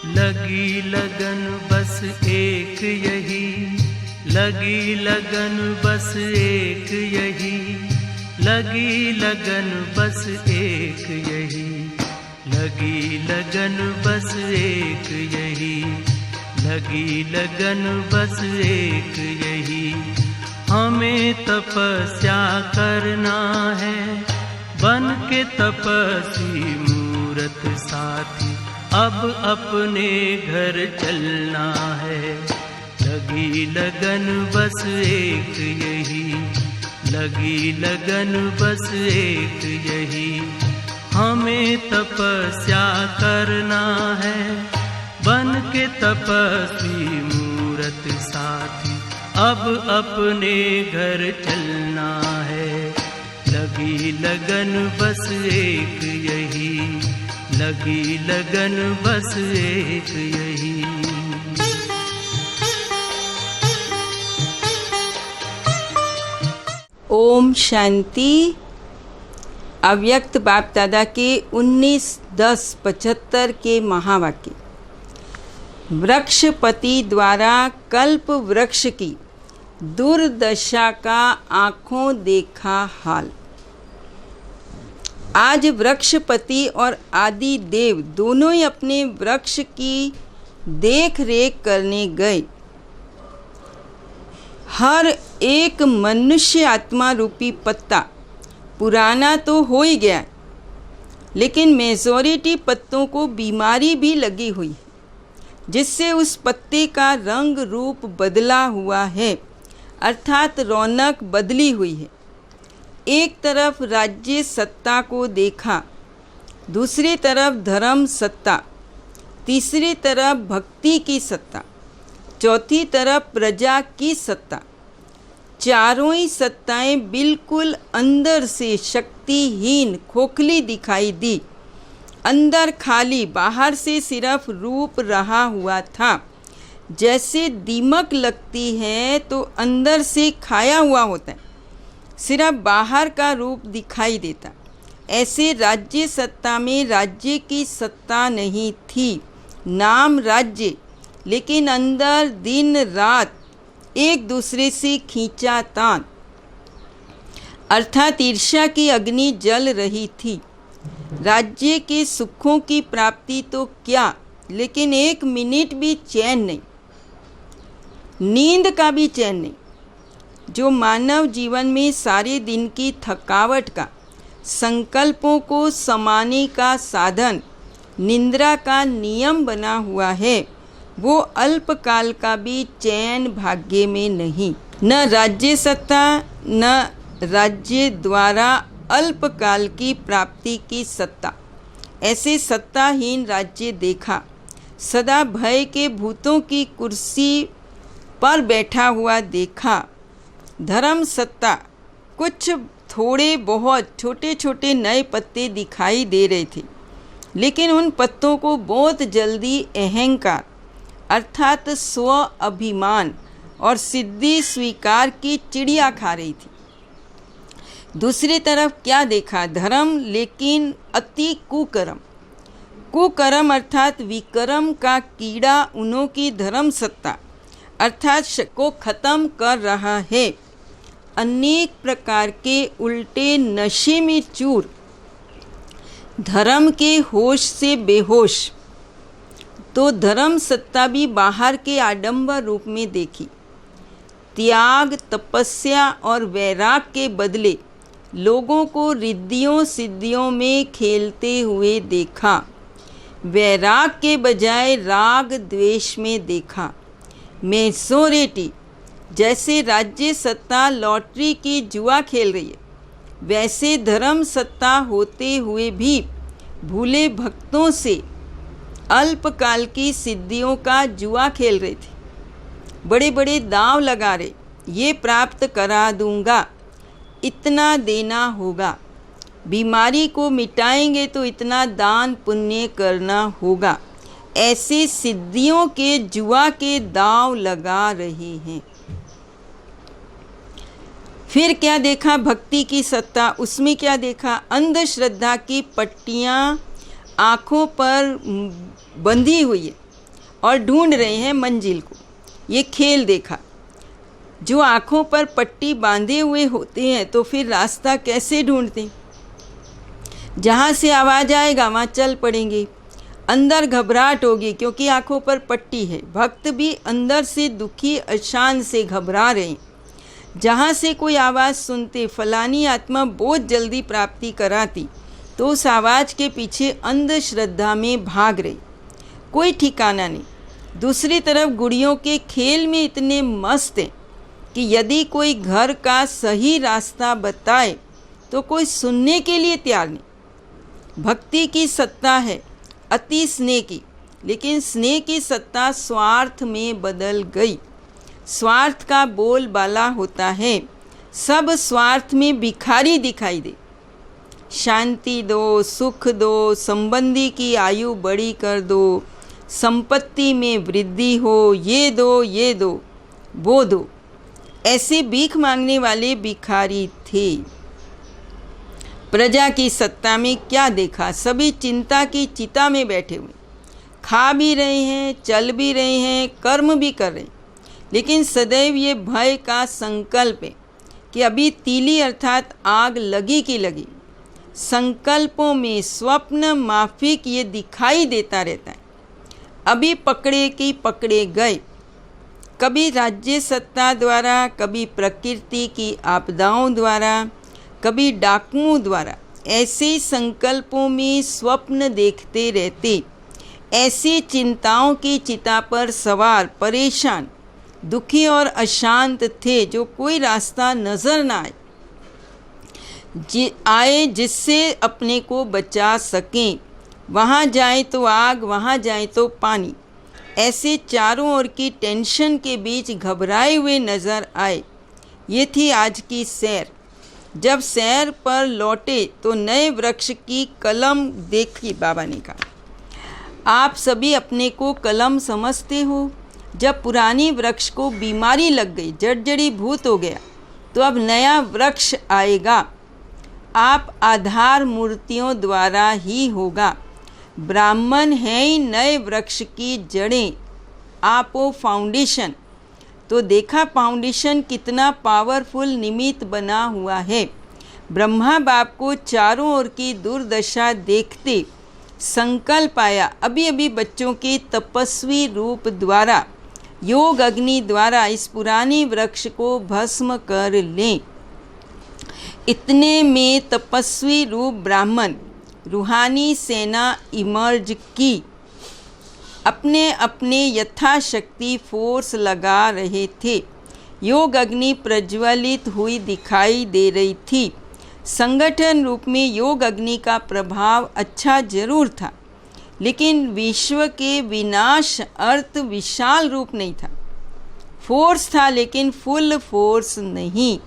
लगी लगन बस एक यही, लगी लगन बस एक यही, लगी लगन बस एक यही, लगी लगन बस एक यही, लगी लगन बस एक यही। हमें तपस्या करना है बन के तपस्वी मूरत साथी, अब अपने घर चलना है। लगी लगन बस एक यही, लगी लगन बस एक यही। हमें तपस्या करना है बन के तपस्वी मूरत साथी, अब अपने घर चलना है। लगी लगन बस एक यही, लगी लगन बस एक यही। ओम शांति। अव्यक्त बाप दादा के 19-10-75 के महावाक्य। वृक्षपति द्वारा कल्प वृक्ष की दुर्दशा का आँखों देखा हाल। आज वृक्षपति और आदि देव दोनों ही अपने वृक्ष की देख रेख करने गए। हर एक मनुष्य आत्मा रूपी पत्ता पुराना तो हो ही गया, लेकिन मेजॉरिटी पत्तों को बीमारी भी लगी हुई है, जिससे उस पत्ते का रंग रूप बदला हुआ है, अर्थात रौनक बदली हुई है। एक तरफ राज्य सत्ता को देखा, दूसरी तरफ धर्म सत्ता, तीसरी तरफ भक्ति की सत्ता, चौथी तरफ प्रजा की सत्ता। चारों ही सत्ताएं बिल्कुल अंदर से शक्तिहीन खोखली दिखाई दी। अंदर खाली, बाहर से सिर्फ रूप रहा हुआ था। जैसे दीमक लगती है तो अंदर से खाया हुआ होता है, सिर्फ बाहर का रूप दिखाई देता। ऐसे राज्य सत्ता में राज्य की सत्ता नहीं थी, नाम राज्य, लेकिन अंदर दिन रात एक दूसरे से खींचातान, अर्थात ईर्ष्या की अग्नि जल रही थी। राज्य के सुखों की प्राप्ति तो क्या, लेकिन एक मिनट भी चैन नहीं, नींद का भी चैन नहीं। जो मानव जीवन में सारे दिन की थकावट का, संकल्पों को समाने का साधन, निद्रा का नियम बना हुआ है, वो अल्पकाल का भी चैन भाग्य में नहीं। न राज्य सत्ता, न राज्य द्वारा अल्पकाल की प्राप्ति की सत्ता। ऐसे सत्ताहीन राज्य देखा। सदा भय के भूतों की कुर्सी पर बैठा हुआ देखा। धर्म सत्ता, कुछ थोड़े बहुत छोटे छोटे नए पत्ते दिखाई दे रहे थे, लेकिन उन पत्तों को बहुत जल्दी अहंकार अर्थात स्व अभिमान और सिद्धि स्वीकार की चिड़िया खा रही थी। दूसरी तरफ क्या देखा? धर्म, लेकिन अति कुकर्म। कुकर्म अर्थात विकर्म का कीड़ा उन्हों की धर्म सत्ता अर्थात को खत्म कर रहा है। अनेक प्रकार के उल्टे नशे में चूर, धर्म के होश से बेहोश। तो धर्म सत्ता भी बाहर के आडंबर रूप में देखी। त्याग, तपस्या और वैराग के बदले लोगों को रिद्धियों सिद्धियों में खेलते हुए देखा। वैराग के बजाय राग द्वेष में देखा। मेजॉरिटी जैसे राज्य सत्ता लॉटरी की जुआ खेल रही है, वैसे धर्म सत्ता होते हुए भी भूले भक्तों से अल्पकाल की सिद्धियों का जुआ खेल रहे थे। बड़े बड़े दांव लगा रहे, ये प्राप्त करा दूंगा, इतना देना होगा, बीमारी को मिटाएंगे तो इतना दान पुण्य करना होगा। ऐसे सिद्धियों के जुआ के दांव लगा रहे हैं। फिर क्या देखा? भक्ति की सत्ता। उसमें क्या देखा? अंधश्रद्धा की पट्टियाँ आँखों पर बंधी हुई है, और ढूंढ रहे हैं मंजिल को। ये खेल देखा। जो आँखों पर पट्टी बांधे हुए होते हैं तो फिर रास्ता कैसे ढूंढते? जहाँ से आवाज़ आएगा वहाँ चल पड़ेंगे। अंदर घबराहट होगी क्योंकि आँखों पर पट्टी है। भक्त भी अंदर से दुखी अशांत से घबरा रहे हैं। जहाँ से कोई आवाज़ सुनते फलानी आत्मा बहुत जल्दी प्राप्ति कराती, तो उस आवाज़ के पीछे अंधश्रद्धा में भाग रही, कोई ठिकाना नहीं। दूसरी तरफ गुड़ियों के खेल में इतने मस्त हैं कि यदि कोई घर का सही रास्ता बताए तो कोई सुनने के लिए तैयार नहीं। भक्ति की सत्ता है अति स्नेह की, लेकिन स्नेह की सत्ता स्वार्थ में बदल गई। स्वार्थ का बोलबाला होता है, सब स्वार्थ में भिखारी दिखाई दे। शांति दो, सुख दो, संबंधी की आयु बड़ी कर दो, संपत्ति में वृद्धि हो, ये दो, वो दो। ऐसे भीख मांगने वाले भिखारी थे। प्रजा की सत्ता में क्या देखा? सभी चिंता की चिता में बैठे हुए, खा भी रहे हैं, चल भी रहे हैं, कर्म भी कर रहे हैं, लेकिन सदैव ये भय का संकल्प है कि अभी तीली अर्थात आग लगी की लगी। संकल्पों में स्वप्न माफिक ये दिखाई देता रहता है। अभी पकड़े की पकड़े गए, कभी राज्य सत्ता द्वारा, कभी प्रकृति की आपदाओं द्वारा, कभी डाकुओं द्वारा। ऐसे संकल्पों में स्वप्न देखते रहते, ऐसी चिंताओं की चिता पर सवार, परेशान, दुखी और अशांत थे, जो कोई रास्ता नजर ना आए जिससे अपने को बचा सकें। वहाँ जाए तो आग, वहाँ जाए तो पानी। ऐसे चारों ओर की टेंशन के बीच घबराए हुए नजर आए। ये थी आज की सैर। जब सैर पर लौटे तो नए वृक्ष की कलम देखी। बाबा ने कहा, आप सभी अपने को कलम समझते हो। जब पुरानी वृक्ष को बीमारी लग गई, जड़जड़ी भूत हो गया, तो अब नया वृक्ष आएगा। आप आधार मूर्तियों द्वारा ही होगा। ब्राह्मण है ही नए वृक्ष की जड़ें, आप वो फाउंडेशन। तो देखा फाउंडेशन कितना पावरफुल निमित्त बना हुआ है। ब्रह्मा बाप को चारों ओर की दुर्दशा देखते संकल्प आया, अभी अभी बच्चों के तपस्वी रूप द्वारा, योग अग्नि द्वारा इस पुरानी वृक्ष को भस्म कर लें। इतने में तपस्वी रूप ब्राह्मण रूहानी सेना इमर्ज की। अपने अपने यथाशक्ति फोर्स लगा रहे थे। योग अग्नि प्रज्वलित हुई दिखाई दे रही थी। संगठन रूप में योग अग्नि का प्रभाव अच्छा जरूर था, लेकिन विश्व के विनाश अर्थ विशाल रूप नहीं था। फोर्स था लेकिन फुल फोर्स नहीं।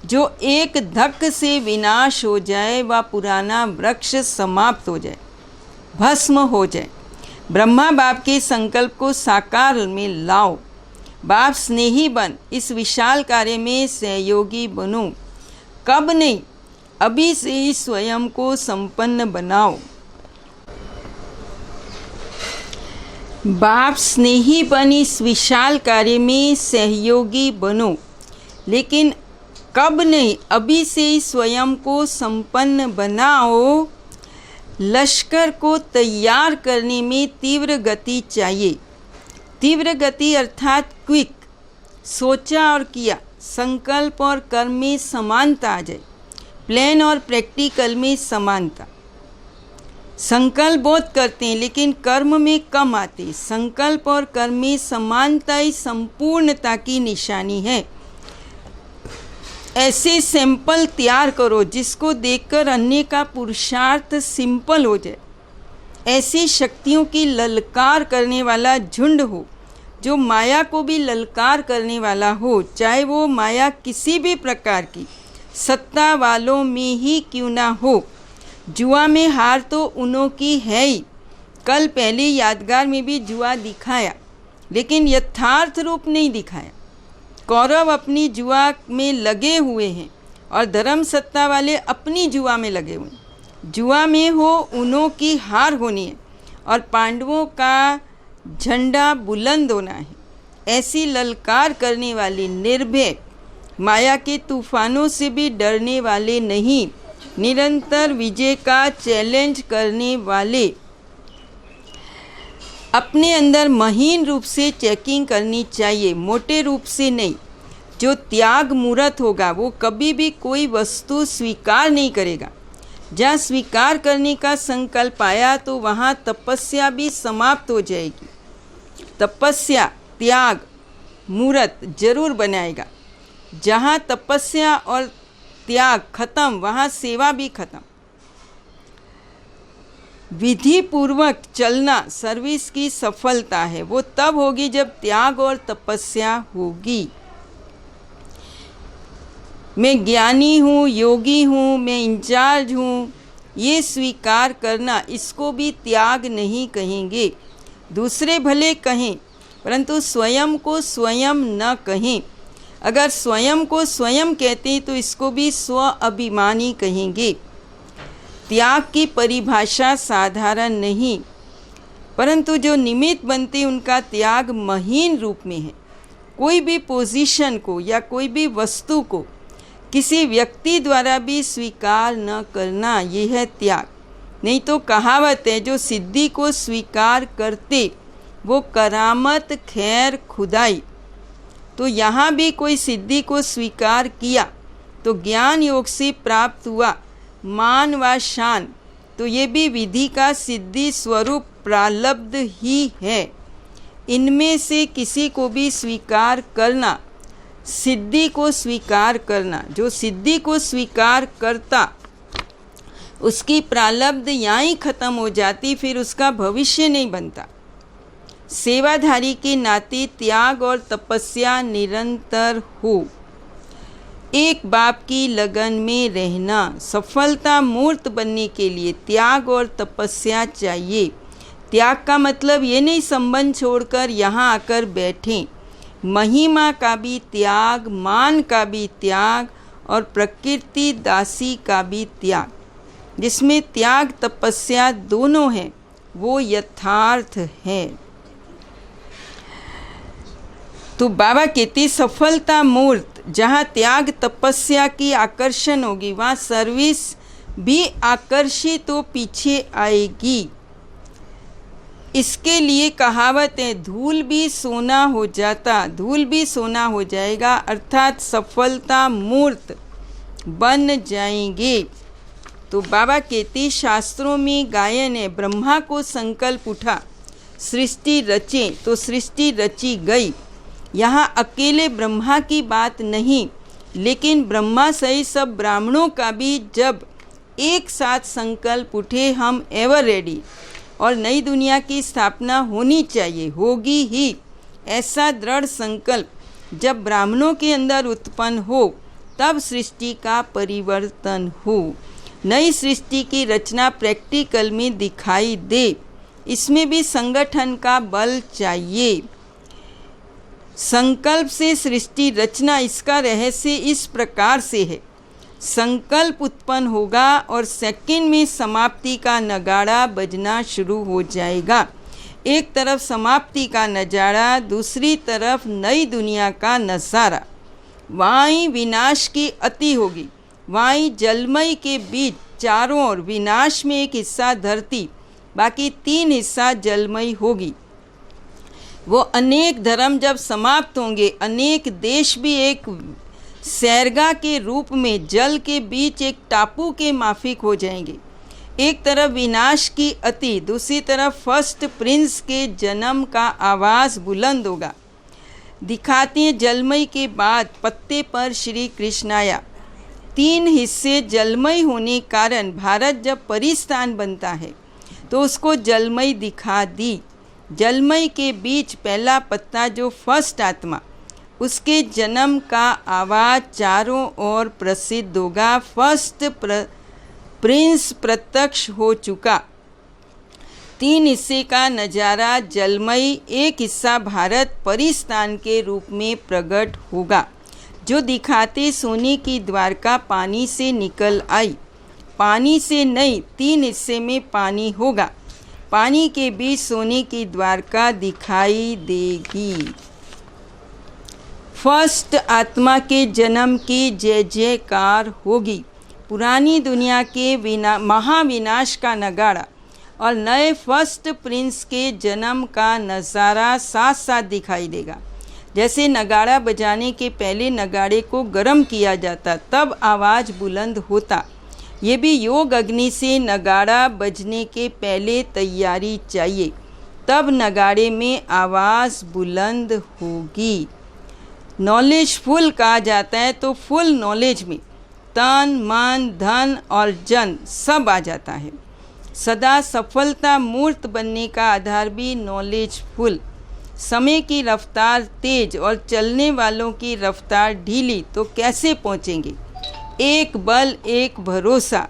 जो एक धक से विनाश हो जाए, वह पुराना वृक्ष समाप्त हो जाए, भस्म हो जाए। ब्रह्मा बाप के संकल्प को साकार में लाओ। बाप स्नेही बन, इस विशाल कार्य में सहयोगी बनो। कब नहीं, अभी से ही स्वयं को संपन्न बनाओ। बाप स्नेही बन, इस विशाल कार्य में सहयोगी बनो। लेकिन कब नहीं, अभी से ही स्वयं को संपन्न बनाओ। लश्कर को तैयार करने में तीव्र गति चाहिए। तीव्र गति अर्थात क्विक। सोचा और किया, संकल्प और कर्म में समानता आ जाए। प्लान और प्रैक्टिकल में समानता। संकल्प बहुत करते हैं लेकिन कर्म में कम आते। संकल्प और कर्म में समानता ही संपूर्णता की निशानी है। ऐसे सैंपल तैयार करो जिसको देखकर अन्य का पुरुषार्थ सिंपल हो जाए। ऐसी शक्तियों की ललकार करने वाला झुंड हो, जो माया को भी ललकार करने वाला हो, चाहे वो माया किसी भी प्रकार की सत्ता वालों में ही क्यों ना हो। जुआ में हार तो उन्हों की है ही। कल पहले यादगार में भी जुआ दिखाया, लेकिन यथार्थ रूप नहीं दिखाया। कौरव अपनी जुआ में लगे हुए हैं और धर्म सत्ता वाले अपनी जुआ में लगे हुए हैं। जुआ में हो उन्हों की हार होनी है और पांडवों का झंडा बुलंद होना है। ऐसी ललकार करने वाले, निर्भय, माया के तूफानों से भी डरने वाले नहीं, निरंतर विजय का चैलेंज करने वाले, अपने अंदर महीन रूप से चेकिंग करनी चाहिए, मोटे रूप से नहीं। जो त्याग मूर्त होगा वो कभी भी कोई वस्तु स्वीकार नहीं करेगा। जहाँ स्वीकार करने का संकल्प आया तो वहाँ तपस्या भी समाप्त हो जाएगी। तपस्या, त्याग, मूर्त जरूर बनाएगा। जहाँ तपस्या और त्याग खत्म, वहाँ सेवा भी खत्म। विधि पूर्वक चलना सर्विस की सफलता है। वो तब होगी जब त्याग और तपस्या होगी। मैं ज्ञानी हूँ, योगी हूँ, मैं इंचार्ज हूँ, ये स्वीकार करना, इसको भी त्याग नहीं कहेंगे। दूसरे भले कहें परंतु स्वयं को स्वयं न कहें। अगर स्वयं को स्वयं कहते हैं तो इसको भी स्व अभिमानी कहेंगे। त्याग की परिभाषा साधारण नहीं, परंतु जो निमित्त बनते उनका त्याग महीन रूप में है। कोई भी पोजीशन को या कोई भी वस्तु को किसी व्यक्ति द्वारा भी स्वीकार न करना, ये है त्याग। नहीं तो कहावत है, जो सिद्धि को स्वीकार करते वो करामत खैर खुदाई। तो यहाँ भी कोई सिद्धि को स्वीकार किया तो ज्ञान योग से प्राप्त हुआ मान व शान, तो ये भी विधि का सिद्धि स्वरूप प्रालब्ध ही है। इनमें से किसी को भी स्वीकार करना, सिद्धि को स्वीकार करना, जो सिद्धि को स्वीकार करता उसकी प्रालब्ध यहाँ ही खत्म हो जाती, फिर उसका भविष्य नहीं बनता। सेवाधारी के नाते त्याग और तपस्या निरंतर हो। एक बाप की लगन में रहना, सफलता मूर्त बनने के लिए त्याग और तपस्या चाहिए। त्याग का मतलब ये नहीं संबंध छोड़कर यहाँ आकर बैठें। महिमा का भी त्याग, मान का भी त्याग और प्रकृति दासी का भी त्याग। जिसमें त्याग तपस्या दोनों हैं वो यथार्थ है। तो बाबा कहते सफलता मूर्त, जहाँ त्याग तपस्या की आकर्षण होगी वहाँ सर्विस भी आकर्षित तो पीछे आएगी। इसके लिए कहावत है, धूल भी सोना हो जाता, धूल भी सोना हो जाएगा, अर्थात सफलता मूर्त बन जाएंगे। तो बाबा कहते शास्त्रों में गायन है, ब्रह्मा को संकल्प उठा सृष्टि रचे तो सृष्टि रची गई। यहाँ अकेले ब्रह्मा की बात नहीं, लेकिन ब्रह्मा सहित सब ब्राह्मणों का भी जब एक साथ संकल्प उठे हम एवर रेडी और नई दुनिया की स्थापना होनी चाहिए, होगी ही, ऐसा दृढ़ संकल्प जब ब्राह्मणों के अंदर उत्पन्न हो तब सृष्टि का परिवर्तन हो, नई सृष्टि की रचना प्रैक्टिकल में दिखाई दे। इसमें भी संगठन का बल चाहिए। संकल्प से सृष्टि रचना, इसका रहस्य इस प्रकार से है, संकल्प उत्पन्न होगा और सेकंड में समाप्ति का नगाड़ा बजना शुरू हो जाएगा। एक तरफ समाप्ति का नजारा, दूसरी तरफ नई दुनिया का नज़ारा। वहीं विनाश की अति होगी, वहीं जलमय के बीच चारों ओर विनाश में एक हिस्सा धरती, बाकी 3 हिस्सा जलमय होगी। वो अनेक धर्म जब समाप्त होंगे, अनेक देश भी एक सैरगा के रूप में जल के बीच एक टापू के माफिक हो जाएंगे। एक तरफ विनाश की अति, दूसरी तरफ फर्स्ट प्रिंस के जन्म का आवाज़ बुलंद होगा। दिखाते हैं जलमय के बाद पत्ते पर श्री कृष्ण आया। 3 हिस्से जलमय होने कारण भारत जब परिस्थान बनता है तो उसको जलमय दिखा दी। जलमय के बीच पहला पत्ता जो फर्स्ट आत्मा, उसके जन्म का आवाज़ चारों ओर प्रसिद्ध होगा। फर्स्ट प्रिंस प्रत्यक्ष हो चुका। 3 हिस्से का नज़ारा जलमय, एक हिस्सा भारत परिस्थान के रूप में प्रकट होगा। जो दिखाते सोने की द्वारका पानी से निकल आई, पानी से नहीं 3 हिस्से में पानी होगा। पानी के बीच सोने की द्वारका दिखाई देगी। फर्स्ट आत्मा के जन्म की जय जयकार होगी। पुरानी दुनिया के महाविनाश का नगाड़ा और नए फर्स्ट प्रिंस के जन्म का नज़ारा साथ साथ दिखाई देगा। जैसे नगाड़ा बजाने के पहले नगाड़े को गर्म किया जाता, तब आवाज़ बुलंद होता। ये भी योग अग्नि से नगाड़ा बजने के पहले तैयारी चाहिए, तब नगाड़े में आवाज़ बुलंद होगी। नॉलेज फुल कहा जाता है, तो फुल नॉलेज में तन मन धन और जन सब आ जाता है। सदा सफलता मूर्त बनने का आधार भी नॉलेज फुल। समय की रफ्तार तेज और चलने वालों की रफ्तार ढीली, तो कैसे पहुँचेंगे? एक बल एक भरोसा,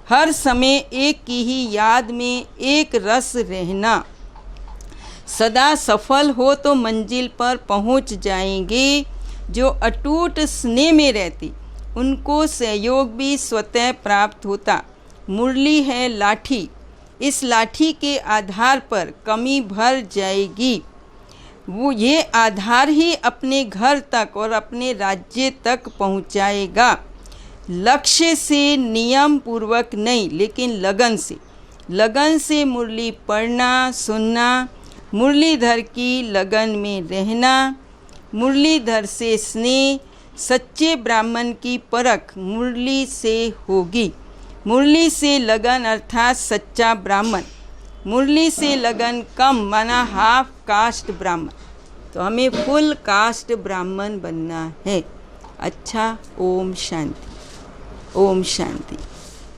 हर समय एक की ही याद में एक रस रहना। सदा सफल हो तो मंजिल पर पहुँच जाएंगे। जो अटूट स्नेह में रहती, उनको सहयोग भी स्वतः प्राप्त होता। मुरली है लाठी, इस लाठी के आधार पर कमी भर जाएगी। वो ये आधार ही अपने घर तक और अपने राज्य तक पहुंचाएगा। लक्ष्य से, नियम पूर्वक नहीं, लेकिन लगन से मुरली पढ़ना सुनना, मुरलीधर की लगन में रहना, मुरलीधर से स्नेह, सच्चे ब्राह्मण की परख मुरली से होगी। मुरली से लगन अर्थात सच्चा ब्राह्मण, मुरली से लगन कम माना हाफ कास्ट ब्राह्मण। तो हमें फुल कास्ट ब्राह्मण बनना है। अच्छा, ओम शांति, ओम शांति।